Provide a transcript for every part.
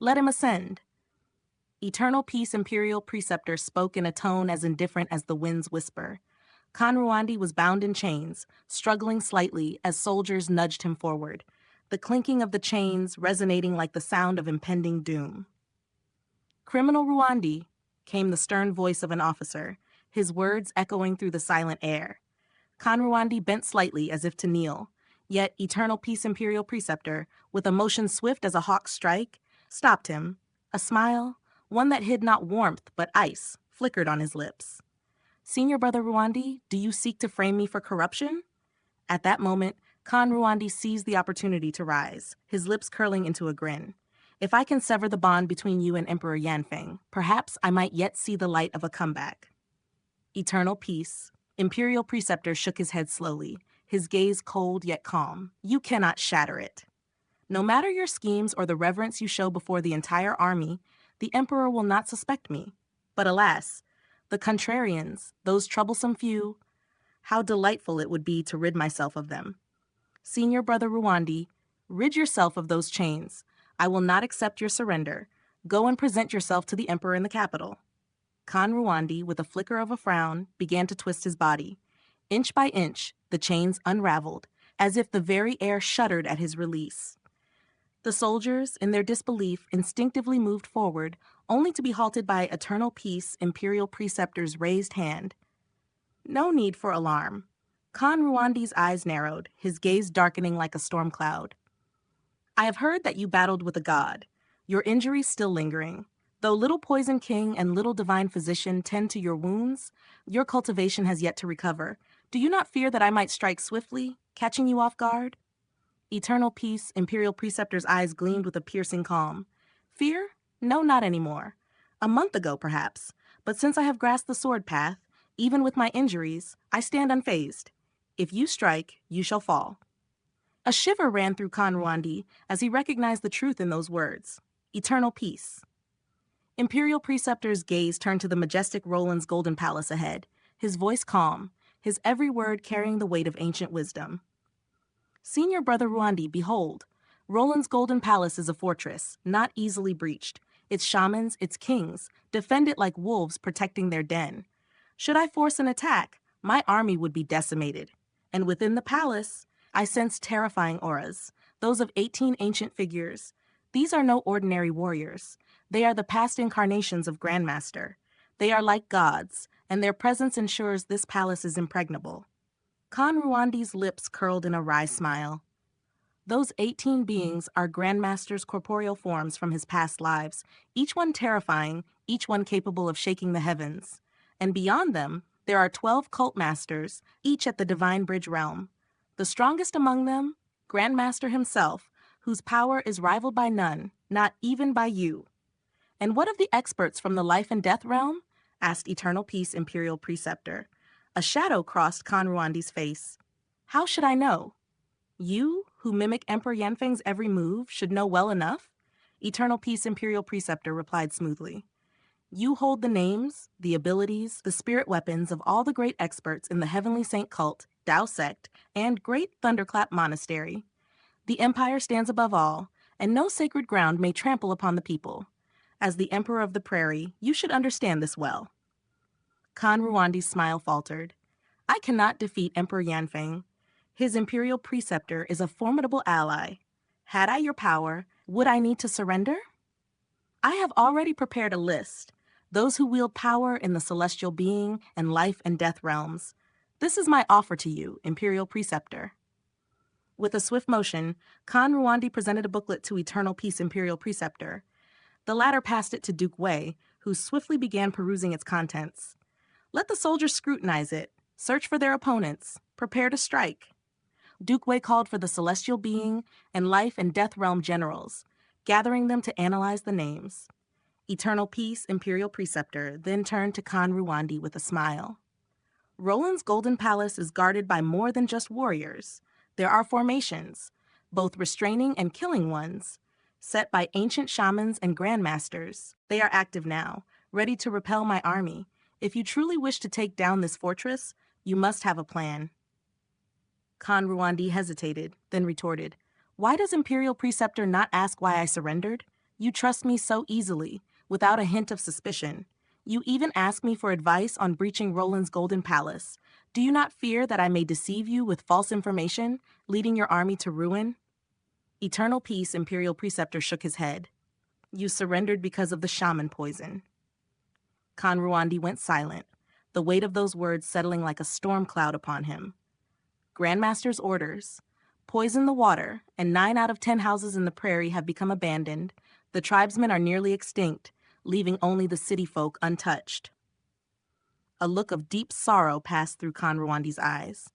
Let him ascend. Eternal Peace Imperial Preceptor spoke in a tone as indifferent as the wind's whisper. Kanruandi was bound in chains, struggling slightly as soldiers nudged him forward, the clinking of the chains resonating like the sound of impending doom. Criminal Ruandi, came the stern voice of an officer, his words echoing through the silent air. Kanruandi bent slightly as if to kneel, yet Eternal Peace Imperial Preceptor, with a motion swift as a hawk's strike, stopped him. A smile, one that hid not warmth but ice, flickered on his lips. Senior Brother Ruandi, do you seek to frame me for corruption? At that moment, Khan Ruandi seized the opportunity to rise, his lips curling into a grin. If I can sever the bond between you and Emperor Yanfeng, perhaps I might yet see the light of a comeback. Eternal Peace. Imperial Preceptor shook his head slowly, his gaze cold yet calm. You cannot shatter it. No matter your schemes or the reverence you show before the entire army, the Emperor will not suspect me. But alas, the contrarians, those troublesome few, how delightful it would be to rid myself of them. Senior Brother Ruandi, rid yourself of those chains. I will not accept your surrender. Go and present yourself to the Emperor in the capital. Khan Ruandi, with a flicker of a frown, began to twist his body. Inch by inch, the chains unraveled, as if the very air shuddered at his release. The soldiers, in their disbelief, instinctively moved forward, only to be halted by Eternal Peace Imperial Preceptor's raised hand. No need for alarm. Khan Ruandi's eyes narrowed, his gaze darkening like a storm cloud. I have heard that you battled with a god, your injuries still lingering. Though Little Poison King and Little Divine Physician tend to your wounds, your cultivation has yet to recover. Do you not fear that I might strike swiftly, catching you off guard? Eternal Peace Imperial Preceptor's eyes gleamed with a piercing calm. Fear? No, not anymore. A month ago, perhaps. But since I have grasped the sword path, even with my injuries, I stand unfazed. If you strike, you shall fall. A shiver ran through Khan Ruandi as he recognized the truth in those words. Eternal Peace. Imperial Preceptor's gaze turned to the majestic Roland's golden palace ahead, his voice calm, his every word carrying the weight of ancient wisdom. Senior Brother Ruandi, behold, Roland's golden palace is a fortress, not easily breached. Its shamans, its kings, defend it like wolves protecting their den. Should I force an attack, my army would be decimated. And within the palace, I sense terrifying auras, those of 18 ancient figures. These are no ordinary warriors. They are the past incarnations of Grandmaster. They are like gods, and their presence ensures this palace is impregnable. Khan Ruandi's lips curled in a wry smile. Those 18 beings are Grandmaster's corporeal forms from his past lives, each one terrifying, each one capable of shaking the heavens. And beyond them, there are 12 cult masters, each at the Divine Bridge realm. The strongest among them, Grandmaster himself, whose power is rivaled by none, not even by you. And what of the experts from the life and death realm? Asked Eternal Peace Imperial Preceptor. A shadow crossed Khan Ruandi's face. How should I know? You, who mimic Emperor Yanfeng's every move, should know well enough? Eternal Peace Imperial Preceptor replied smoothly. You hold the names, the abilities, the spirit weapons of all the great experts in the Heavenly Saint Cult, Dao Sect, and Great Thunderclap Monastery. The Empire stands above all, and no sacred ground may trample upon the people. As the Emperor of the Prairie, you should understand this well. Khan Ruandi's smile faltered. I cannot defeat Emperor Yanfeng. His Imperial Preceptor is a formidable ally. Had I your power, would I need to surrender? I have already prepared a list. Those who wield power in the celestial being and life and death realms. This is my offer to you, Imperial Preceptor. With a swift motion, Khan Ruandi presented a booklet to Eternal Peace Imperial Preceptor. The latter passed it to Duke Wei, who swiftly began perusing its contents. Let the soldiers scrutinize it, search for their opponents, prepare to strike. Duke Wei called for the celestial being and life and death realm generals, gathering them to analyze the names. Eternal Peace Imperial Preceptor then turned to Khan Ruandi with a smile. Roland's Golden Palace is guarded by more than just warriors. There are formations, both restraining and killing ones, set by ancient shamans and grandmasters. They are active now, ready to repel my army. If you truly wish to take down this fortress, you must have a plan. Khan Ruandi hesitated, then retorted, Why does Imperial Preceptor not ask why I surrendered? You trust me so easily, without a hint of suspicion. You even ask me for advice on breaching Roland's golden palace. Do you not fear that I may deceive you with false information, leading your army to ruin? Eternal Peace Imperial Preceptor shook his head. You surrendered because of the shaman poison. Kanruandi went silent, the weight of those words settling like a storm cloud upon him. Grandmaster's orders. Poison the water, and 9 out of 10 houses in the prairie have become abandoned. The tribesmen are nearly extinct, leaving only the city folk untouched. A look of deep sorrow passed through Kanruandi's eyes.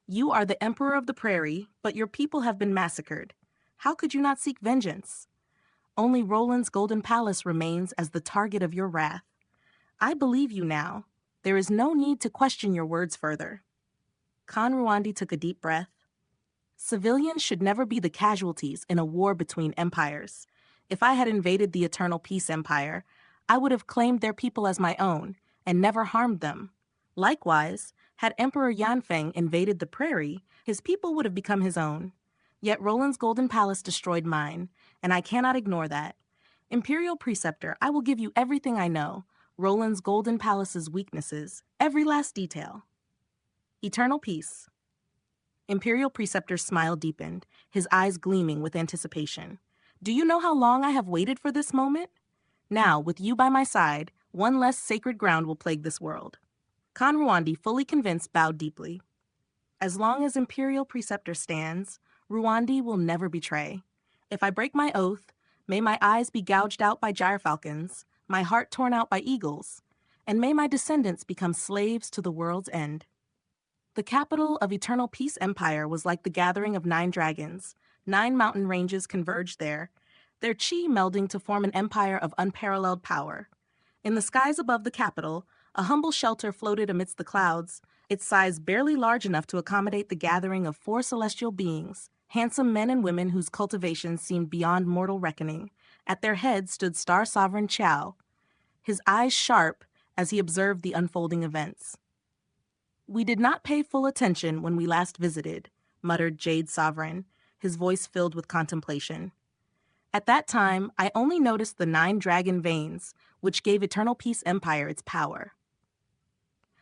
You are the emperor of the prairie, but your people have been massacred. How could you not seek vengeance? Only Roland's golden palace remains as the target of your wrath. I believe you now. There is no need to question your words further. Kanruandi took a deep breath. Civilians should never be the casualties in a war between empires. If I had invaded the Eternal Peace Empire, I would have claimed their people as my own and never harmed them. Likewise, had Emperor Yanfeng invaded the prairie, his people would have become his own. Yet Roland's golden palace destroyed mine, and I cannot ignore that. Imperial Preceptor, I will give you everything I know, Roland's golden palace's weaknesses, every last detail. Eternal Peace. Imperial Preceptor's smile deepened, his eyes gleaming with anticipation. Do you know how long I have waited for this moment? Now, with you by my side, one less sacred ground will plague this world. Kanruandi, fully convinced, bowed deeply. As long as Imperial Preceptor stands, Ruandi will never betray. If I break my oath, may my eyes be gouged out by gyrfalcons, my heart torn out by eagles, and may my descendants become slaves to the world's end. The capital of Eternal Peace Empire was like the gathering of 9 dragons. 9 mountain ranges converged there, their chi melding to form an empire of unparalleled power. In the skies above the capital, a humble shelter floated amidst the clouds, its size barely large enough to accommodate the gathering of 4 celestial beings, handsome men and women whose cultivations seemed beyond mortal reckoning. At their head stood Star Sovereign Chao, his eyes sharp as he observed the unfolding events. We did not pay full attention when we last visited, muttered Jade Sovereign, his voice filled with contemplation. At that time, I only noticed the 9 dragon veins, which gave Eternal Peace Empire its power.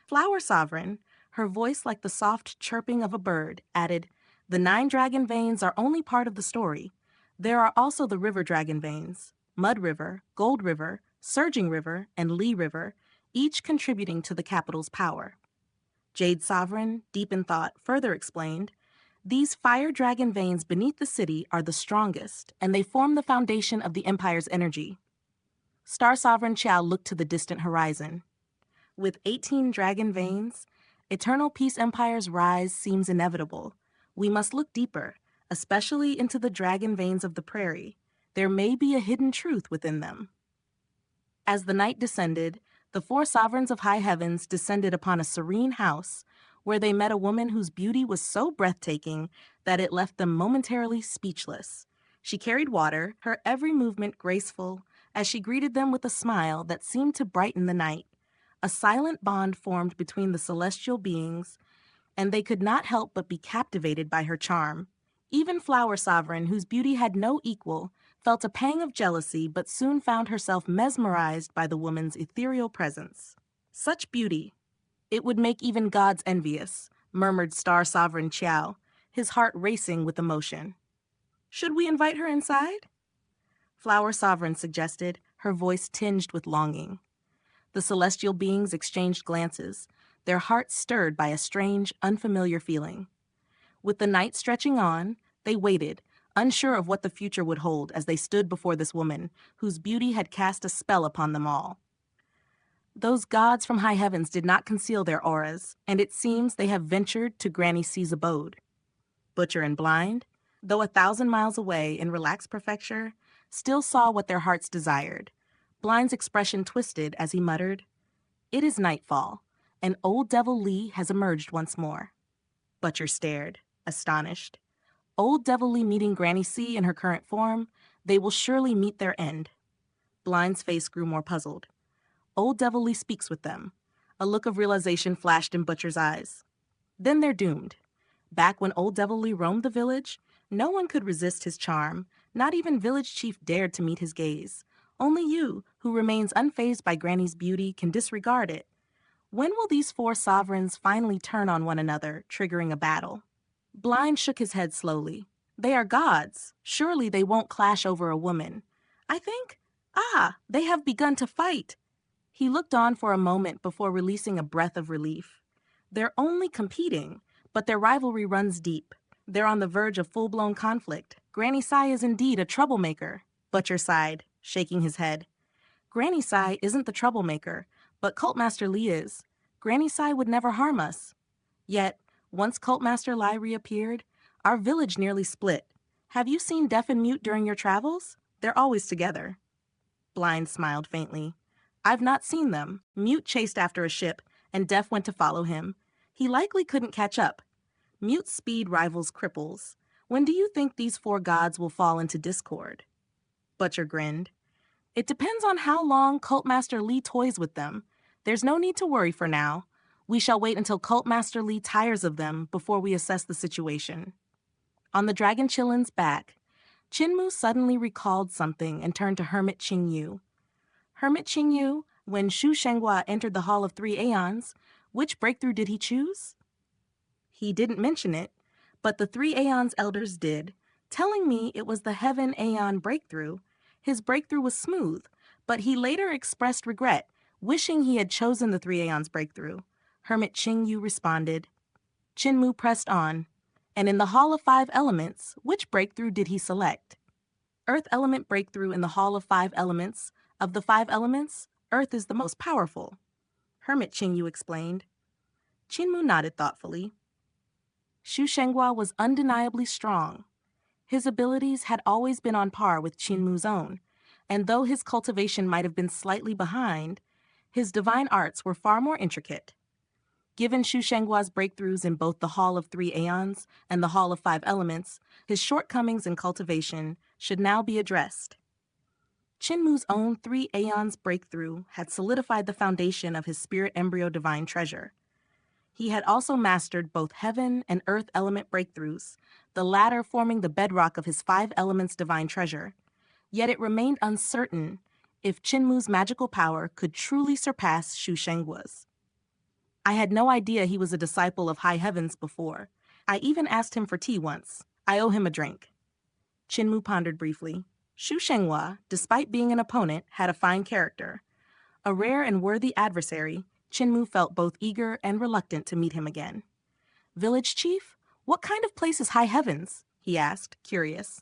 Flower Sovereign, her voice like the soft chirping of a bird, added, the 9 dragon veins are only part of the story. There are also the river dragon veins, Mud River, Gold River, Surging River, and Lee River, each contributing to the capital's power. Jade Sovereign, deep in thought, further explained, these fire dragon veins beneath the city are the strongest, and they form the foundation of the Empire's energy. Star Sovereign Chao looked to the distant horizon. With 18 dragon veins, Eternal Peace Empire's rise seems inevitable. We must look deeper, especially into the dragon veins of the prairie. There may be a hidden truth within them. As the night descended, the 4 sovereigns of high heavens descended upon a serene house, where they met a woman whose beauty was so breathtaking that it left them momentarily speechless. She carried water, her every movement graceful, as she greeted them with a smile that seemed to brighten the night. A silent bond formed between the celestial beings, and they could not help but be captivated by her charm. Even Flower Sovereign, whose beauty had no equal, felt a pang of jealousy but soon found herself mesmerized by the woman's ethereal presence. Such beauty! It would make even gods envious, murmured Star Sovereign Chao, his heart racing with emotion. Should we invite her inside? Flower Sovereign suggested, her voice tinged with longing. The celestial beings exchanged glances, their hearts stirred by a strange, unfamiliar feeling. With the night stretching on, they waited, unsure of what the future would hold as they stood before this woman, whose beauty had cast a spell upon them all. Those gods from high heavens did not conceal their auras, and it seems they have ventured to Granny C's abode. Butcher and Blind, though 1,000 miles away in relaxed prefecture, still saw what their hearts desired. Blind's expression twisted as he muttered, "It is nightfall, and Old Devil Lee has emerged once more." Butcher stared, astonished. Old Devil Lee meeting Granny C in her current form, they will surely meet their end. Blind's face grew more puzzled. Old Devil Lee speaks with them. A look of realization flashed in Butcher's eyes. Then they're doomed. Back when Old Devil Lee roamed the village, no one could resist his charm, Not even village chief dared to meet his gaze. Only you, who remains unfazed by Granny's beauty, can disregard it. When will these four sovereigns finally turn on one another, triggering a battle? Blind shook his head slowly. They are gods. Surely they won't clash over a woman. I think, they have begun to fight. He looked on for a moment before releasing a breath of relief. They're only competing, but their rivalry runs deep. They're on the verge of full-blown conflict. Granny Sai is indeed a troublemaker, Butcher sighed, shaking his head. Granny Sai isn't the troublemaker, but Cultmaster Li is. Granny Sai would never harm us. Yet, once Cultmaster Lai reappeared, our village nearly split. Have you seen Deaf and Mute during your travels? They're always together. Blind smiled faintly. I've not seen them. Mute chased after a ship, and Deaf went to follow him. He likely couldn't catch up. Mute's speed rivals Cripple's. When do you think these four gods will fall into discord? Butcher grinned. It depends on how long Cultmaster Li toys with them. There's no need to worry for now. We shall wait until Cultmaster Li tires of them before we assess the situation. On the Dragon Chillin's back, Chinmu suddenly recalled something and turned to Hermit Qingyu. Hermit Qingyu, when Shu Shenghua entered the Hall of Three Aeons, which breakthrough did he choose? He didn't mention it, but the Three Aeons elders did, telling me it was the Heaven Aeon breakthrough. His breakthrough was smooth, but he later expressed regret, wishing he had chosen the Three Aeons breakthrough. Hermit Qingyu responded. Chinmu pressed on. And in the Hall of Five Elements, which breakthrough did he select? Earth element breakthrough in the Hall of Five Elements. Of the five elements, Earth is the most powerful. Hermit Qingyu explained. Chinmu nodded thoughtfully. Shu Shenghua was undeniably strong. His abilities had always been on par with Chinmu's own, and though his cultivation might have been slightly behind, his divine arts were far more intricate. Given Shu Shenghua's breakthroughs in both the Hall of Three Aeons and the Hall of Five Elements, his shortcomings in cultivation should now be addressed. Chinmu's own Three Aeons breakthrough had solidified the foundation of his spirit embryo divine treasure. He had also mastered both heaven and earth element breakthroughs, the latter forming the bedrock of his five elements divine treasure. Yet it remained uncertain if Chinmu's magical power could truly surpass Shu Shenghua's. I had no idea he was a disciple of High Heavens before. I even asked him for tea once. I owe him a drink. Chinmu pondered briefly. Shu Shenghua, despite being an opponent, had a fine character. A rare and worthy adversary, Chinmu felt both eager and reluctant to meet him again. Village chief, what kind of place is High Heavens? He asked, curious.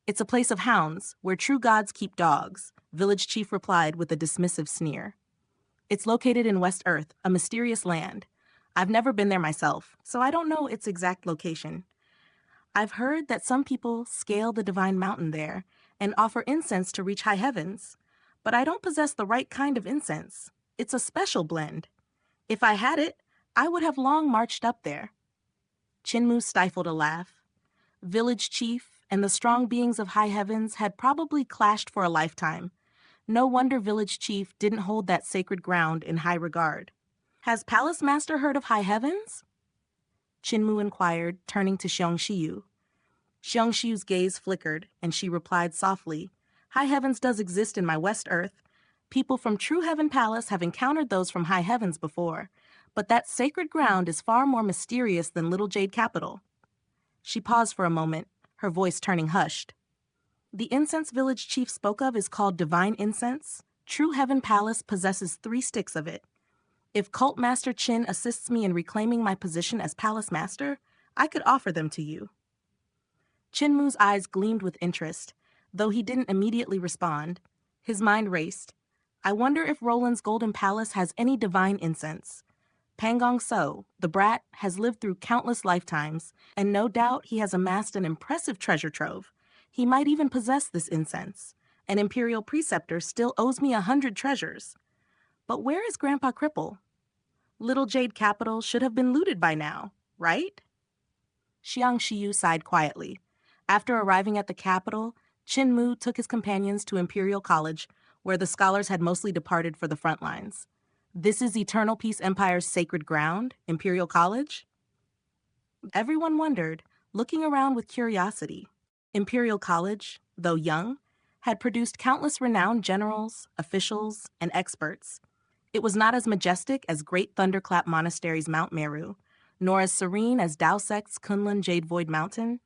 It's a place of hounds, where true gods keep dogs, village chief replied with a dismissive sneer. It's located in West Earth, a mysterious land. I've never been there myself, so I don't know its exact location. I've heard that some people scale the divine mountain there and offer incense to reach High Heavens, but I don't possess the right kind of incense. It's a special blend. If I had it, I would have long marched up there. Chinmu stifled a laugh. Village chief and the strong beings of High Heavens had probably clashed for a lifetime. No wonder village chief didn't hold that sacred ground in high regard. Has Palace Master heard of High Heavens? Chinmu inquired, turning to Xiong Shiyu. Xiong Shiyu's gaze flickered, and she replied softly, High Heavens does exist in my West Earth. People from True Heaven Palace have encountered those from High Heavens before, but that sacred ground is far more mysterious than Little Jade Capital. She paused for a moment, her voice turning hushed. The incense village chief spoke of is called Divine Incense. True Heaven Palace possesses 3 sticks of it. If Cult Master Qin assists me in reclaiming my position as Palace Master, I could offer them to you. Chinmu's eyes gleamed with interest, though he didn't immediately respond. His mind raced. I wonder if Roland's Golden Palace has any divine incense. Pangong So, the brat, has lived through countless lifetimes, and no doubt he has amassed an impressive treasure trove. He might even possess this incense. An Imperial Preceptor still owes me 100 treasures. But where is Grandpa Cripple? Little Jade Capital should have been looted by now, right? Xiang Shiyu sighed quietly. After arriving at the capital, Chinmu took his companions to Imperial College, where the scholars had mostly departed for the front lines. This is Eternal Peace Empire's sacred ground, Imperial College? Everyone wondered, looking around with curiosity. Imperial College, though young, had produced countless renowned generals, officials, and experts. It was not as majestic as Great Thunderclap Monastery's Mount Meru, nor as serene as Dao Sect's Kunlun Jade Void Mountain,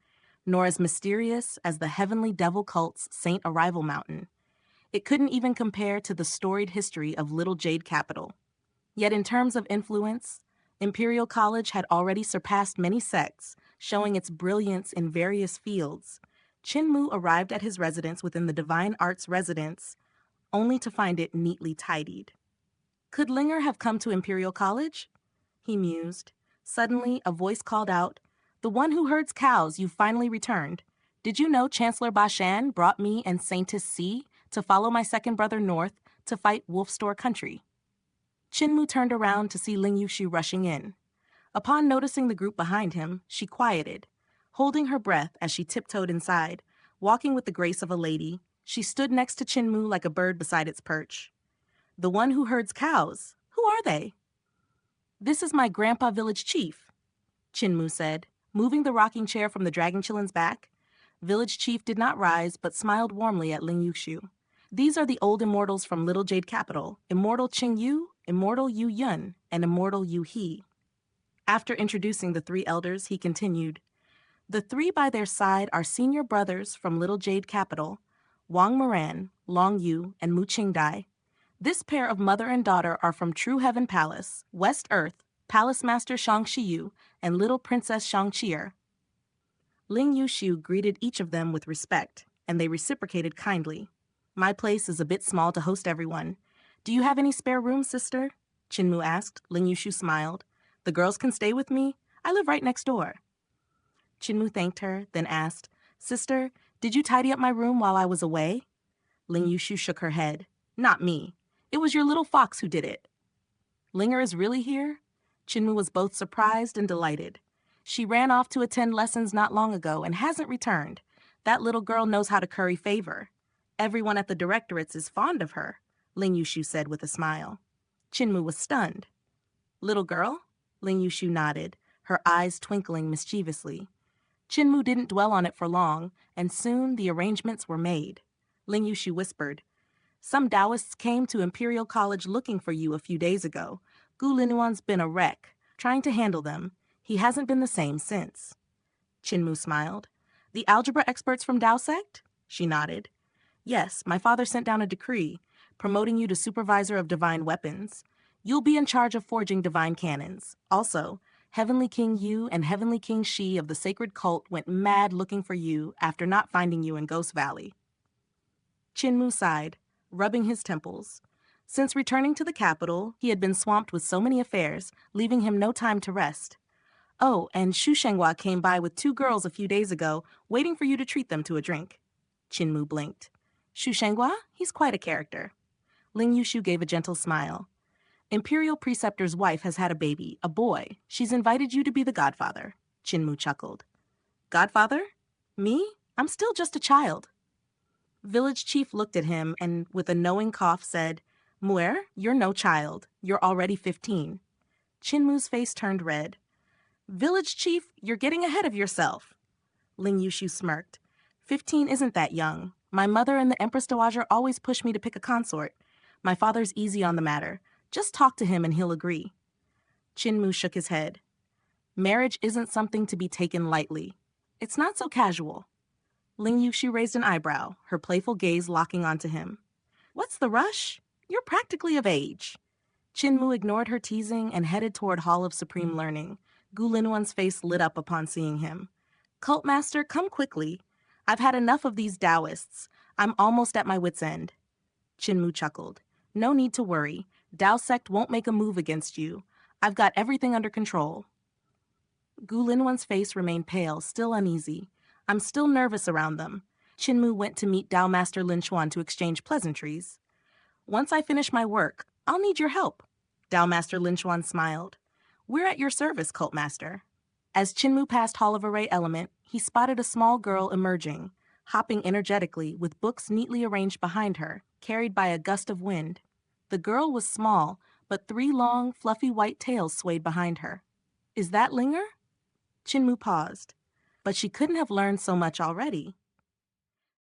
nor as mysterious as the Heavenly Devil Cult's Saint Arrival Mountain. It couldn't even compare to the storied history of Little Jade Capital. Yet in terms of influence, Imperial College had already surpassed many sects, showing its brilliance in various fields. Chin-Mu arrived at his residence within the Divine Arts residence, only to find it neatly tidied. Could Linger have come to Imperial College? He mused. Suddenly, a voice called out, "The one who herds cows, you've finally returned. Did you know Chancellor Bashan brought me and Saintess C to follow my second brother north to fight Wolfstore Country?" Chin-Mu turned around to see Ling Yushu rushing in. Upon noticing the group behind him, she quieted. Holding her breath as she tiptoed inside, walking with the grace of a lady, she stood next to Chin-Mu like a bird beside its perch. "The one who herds cows. Who are they?" "This is my grandpa village chief," Chin-Mu said, moving the rocking chair from the Dragon Chillin's back. Village chief did not rise, but smiled warmly at Ling Yushu. "These are the old immortals from Little Jade Capital, Immortal Qing Yu, Immortal Yu Yun, and Immortal Yu He." After introducing the three elders, he continued, "The three by their side are senior brothers from Little Jade Capital, Wang Moran, Long Yu, and Mu Qingdai. This pair of mother and daughter are from True Heaven Palace, West Earth, Palace Master Shang Shiyu, and Little Princess Shang Chi'er." Ling Yushu greeted each of them with respect, and they reciprocated kindly. "My place is a bit small to host everyone. Do you have any spare rooms, sister?" Chin-Mu asked. Ling Yushu smiled. "The girls can stay with me. I live right next door." Chin-Mu thanked her, then asked, "Sister, did you tidy up my room while I was away?" Ling Yushu shook her head. "Not me. It was your little fox who did it." "Linger is really here?" Chin-Mu was both surprised and delighted. "She ran off to attend lessons not long ago and hasn't returned. That little girl knows how to curry favor. Everyone at the directorates is fond of her," Ling Yushu said with a smile. Chin-Mu was stunned. "Little girl?" Ling Yushu nodded, her eyes twinkling mischievously. Chin-Mu didn't dwell on it for long, and soon the arrangements were made. Ling Yushu whispered, "Some Taoists came to Imperial College looking for you a few days ago. Gu Linuan's been a wreck, trying to handle them. He hasn't been the same since." Chin-Mu smiled. "The algebra experts from Dao Sect?" She nodded. "Yes, my father sent down a decree, promoting you to supervisor of divine weapons. You'll be in charge of forging divine cannons. Also, Heavenly King Yu and Heavenly King Shi of the sacred cult went mad looking for you after not finding you in Ghost Valley." Chin-Mu sighed, rubbing his temples. Since returning to the capital, he had been swamped with so many affairs, leaving him no time to rest. "Oh, and Shu Shenghua came by with 2 girls a few days ago, waiting for you to treat them to a drink." Chin-Mu blinked. "Shu Shenghua? He's quite a character." Ling Yushu gave a gentle smile. "Imperial Preceptor's wife has had a baby, a boy. She's invited you to be the godfather." Chin-Mu chuckled. "Godfather? Me? I'm still just a child." Village chief looked at him and, with a knowing cough, said, "Muer, you're no child. You're already 15. Chin-Mu's face turned red. "Village chief, you're getting ahead of yourself." Ling Yushu smirked. 15 isn't that young. My mother and the Empress Dowager always push me to pick a consort. My father's easy on the matter. Just talk to him and he'll agree." Chin-Mu shook his head. "Marriage isn't something to be taken lightly. It's not so casual." Ling Yushu raised an eyebrow, her playful gaze locking onto him. "What's the rush? You're practically of age." Chin-Mu ignored her teasing and headed toward Hall of Supreme Learning. Gu Linuan's face lit up upon seeing him. "Cult Master, come quickly. I've had enough of these Taoists. I'm almost at my wit's end." Chin-Mu chuckled. "No need to worry. Dao Sect won't make a move against you. I've got everything under control." Gu Linuan's face remained pale, still uneasy. "I'm still nervous around them." Chin-Mu went to meet Dao Master Lin Xuan to exchange pleasantries. "Once I finish my work, I'll need your help." Dao Master Lin Xuan smiled. "We're at your service, Cult Master." As Chin-Mu passed Hall of Array Element, he spotted a small girl emerging, hopping energetically with books neatly arranged behind her, carried by a gust of wind. The girl was small, but 3 long, fluffy white tails swayed behind her. "Is that Linger?" Chin-Mu paused. But she couldn't have learned so much already.